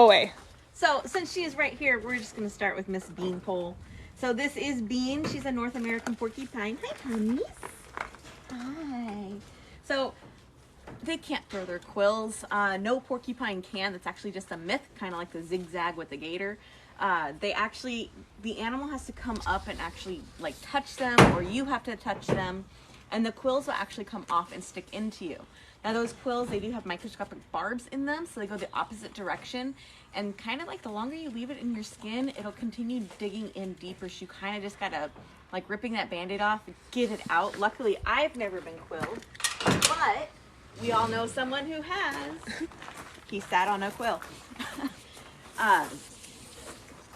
Away. So since she is right here, we're just going to start with Miss Beanpole. So this is Bean. She's a North American Porcupine. Hi, honeys. Hi. So they can't throw their quills. No porcupine can. That's actually just a myth, kind of like the zigzag with the gator. The animal has to come up and actually like touch them, or you have to touch them, and the quills will actually come off and stick into you. Now those quills, they do have microscopic barbs in them, so they go the opposite direction, and kind of like the longer you leave it in your skin, it'll continue digging in deeper. So you kind of just gotta, like ripping that Band-Aid off, get it out. Luckily, I've never been quilled, but we all know someone who has. He sat on a quill. Hi,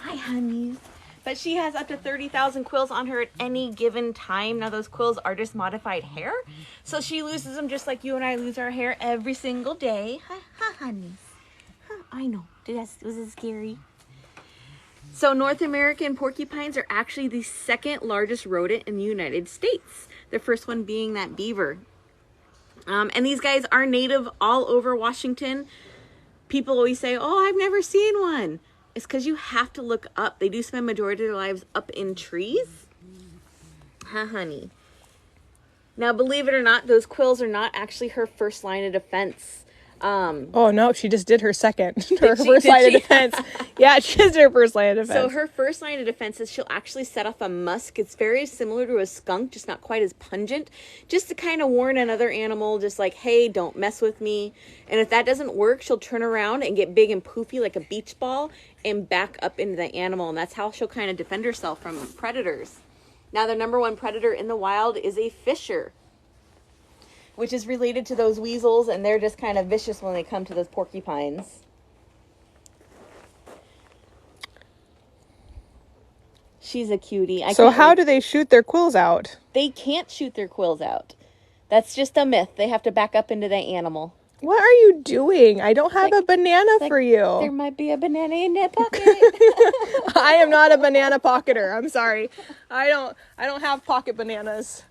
honeys. But she has up to 30,000 quills on her at any given time. Now, those quills are just modified hair. So she loses them just like you and I lose our hair every single day. Hi, honeys. I know. Was it scary? So North American porcupines are actually the second largest rodent in the United States. The first one being that beaver. And these guys are native all over Washington. People always say, oh, I've never seen one. It's because you have to look up. They do spend majority of their lives up in trees. Honey. Now, believe it or not, those quills are not actually her first line of defense. Oh, no, she just did her second. Her first line of defense. Yeah, she just did her first line of defense. So her first line of defense is she'll actually set off a musk. It's very similar to a skunk, just not quite as pungent. Just to kind of warn another animal, just like, hey, don't mess with me. And if that doesn't work, she'll turn around and get big and poofy like a beach ball and back up into the animal. And that's how she'll kind of defend herself from predators. Now, the number one predator in the wild is a fisher, which is related to those weasels, and they're just kind of vicious when they come to those porcupines. She's a cutie. So how do they shoot their quills out? They can't shoot their quills out. That's just a myth. They have to back up into the animal. What are you doing? I don't have a banana for you. There might be a banana in that pocket. I am not a banana pocketer. I'm sorry. I don't have pocket bananas.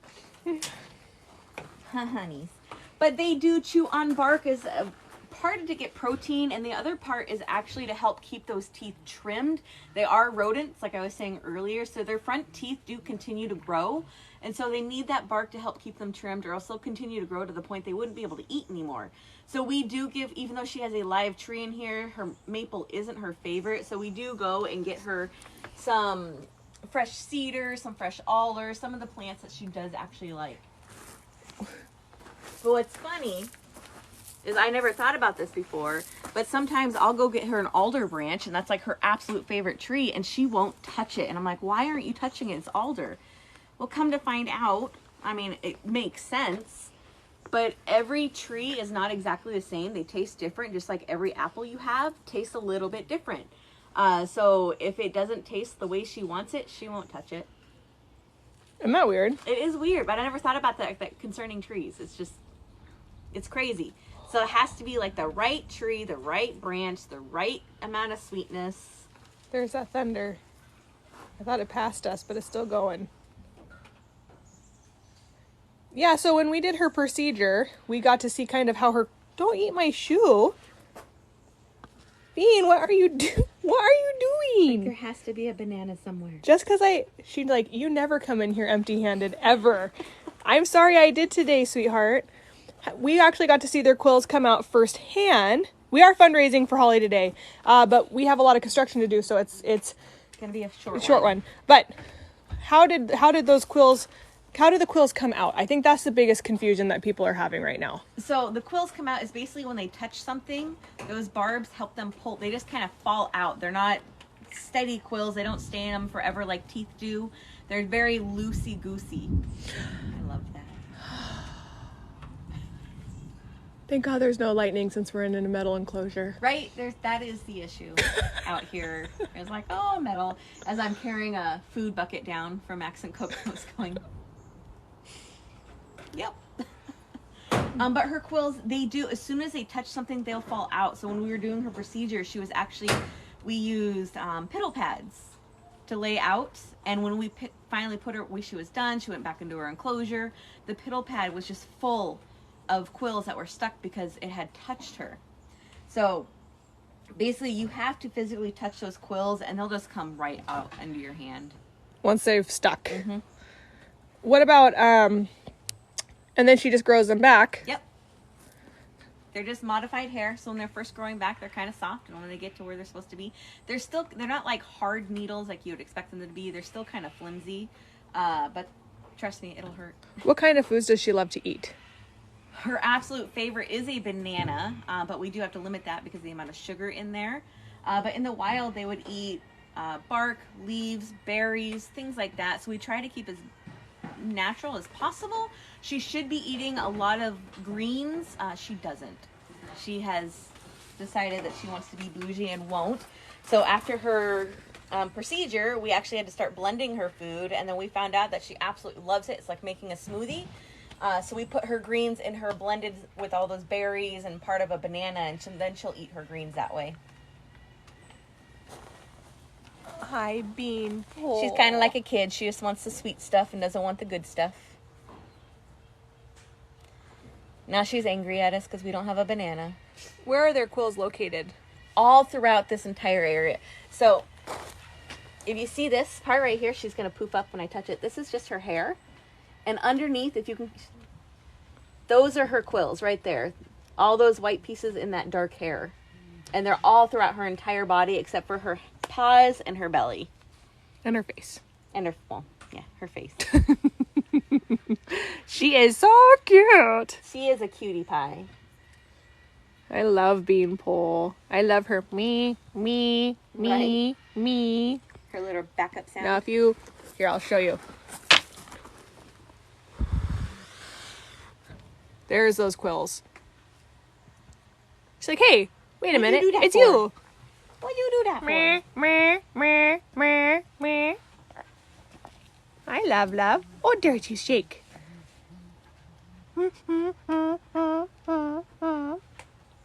Honeys. But they do chew on bark as a part to get protein, and the other part is actually to help keep those teeth trimmed. They are rodents, like I was saying earlier, so their front teeth do continue to grow, and so they need that bark to help keep them trimmed, or else they'll continue to grow to the point they wouldn't be able to eat anymore. So we do give, even though she has a live tree in here, her maple isn't her favorite, so we do go and get her some fresh cedar, some fresh alder, some of the plants that she does actually like. But what's funny is I never thought about this before, but sometimes I'll go get her an alder branch, and that's like her absolute favorite tree, and she won't touch it. And I'm like, why aren't you touching it? It's alder. Well, come to find out, I mean, it makes sense, but every tree is not exactly the same. They taste different, just like every apple you have tastes a little bit different. So if it doesn't taste the way she wants it, she won't touch it. Isn't that weird? It is weird, but I never thought about that concerning trees. It's crazy. So it has to be like the right tree, the right branch, the right amount of sweetness. There's that thunder. I thought it passed us, but it's still going. Yeah, so when we did her procedure, we got to see kind of how her... Don't eat my shoe. Bean, what are you doing? Like there has to be a banana somewhere. Just because she's like, you never come in here empty-handed, ever. I'm sorry I did today, sweetheart. We actually got to see their quills come out firsthand. We are fundraising for Holly today, but we have a lot of construction to do, so it's gonna be a short one. But how did the quills come out? I think that's the biggest confusion that people are having right now. So the quills come out is basically when they touch something, those barbs help them pull. They just kind of fall out. They're not steady quills. They don't stay in them forever like teeth do. They're very loosey-goosey. I love that. Thank God there's no lightning since we're in a metal enclosure. Right? That is the issue out here. It's like, oh, metal. As I'm carrying a food bucket down from Max and Coco's going... Yep. But her quills, they do, as soon as they touch something, they'll fall out. So when we were doing her procedure, we used piddle pads to lay out. And when we finally put her, she was done, she went back into her enclosure. The piddle pad was just full of quills that were stuck because it had touched her. So Basically, you have to physically touch those quills, and they'll just come right out into your hand. Once they've stuck. Mm-hmm. What about, and then she just grows them back. Yep. They're just modified hair, so when they're first growing back, they're kind of soft, and when they get to where they're supposed to be, they're not like hard needles like you would expect them to be. They're still kind of flimsy, but trust me, it'll hurt. What kind of foods does she love to eat? Her absolute favorite is a banana, but we do have to limit that because of the amount of sugar in there. But in the wild, they would eat bark, leaves, berries, things like that. So we try to keep as natural as possible. She should be eating a lot of greens. She doesn't. She has decided that she wants to be bougie and won't. So after her procedure, we actually had to start blending her food, and then we found out that she absolutely loves it. It's like making a smoothie. So we put her greens in her blended with all those berries and part of a banana, and then she'll eat her greens that way. Hi, Bean. She's kind of like a kid. She just wants the sweet stuff and doesn't want the good stuff. Now she's angry at us because we don't have a banana. Where are their quills located? All throughout this entire area. So if you see this part right here, she's going to poof up when I touch it. This is just her hair. And underneath, if you can, those are her quills right there. All those white pieces in that dark hair. And they're all throughout her entire body except for her paws and her belly. And her face. And her, well, yeah, her face. She is so cute. She is a cutie pie. I love Beanpole. I love her me. Right. Me. Her little backup sound. Now here, I'll show you. There's those quills. She's like, hey, wait a minute. It's you. What do you do that for? Me. I love. Oh, dare you shake.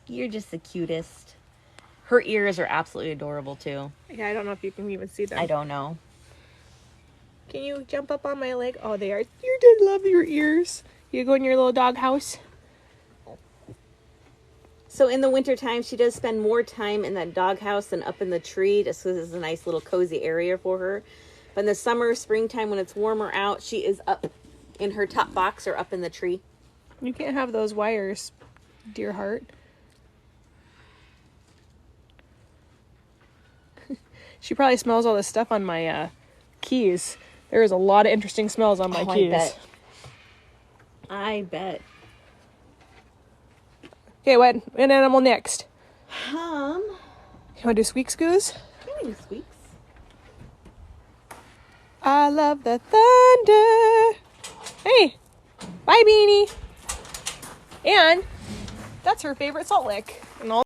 You're just the cutest. Her ears are absolutely adorable too. Yeah, I don't know if you can even see them. I don't know. Can you jump up on my leg? Oh, they are. You did love your ears. You go in your little dog house. So in the wintertime, she does spend more time in that doghouse than up in the tree, just because it's a nice little cozy area for her. But in the summer, springtime, when it's warmer out, she is up in her top box or up in the tree. You can't have those wires, dear heart. She probably smells all this stuff on my keys. There is a lot of interesting smells on my keys. I bet. Okay, what animal next? You Um, want to do squeak scoos? Give me the squeaks. I love the thunder. Hey, bye, Beanie. And that's her favorite salt lick. And all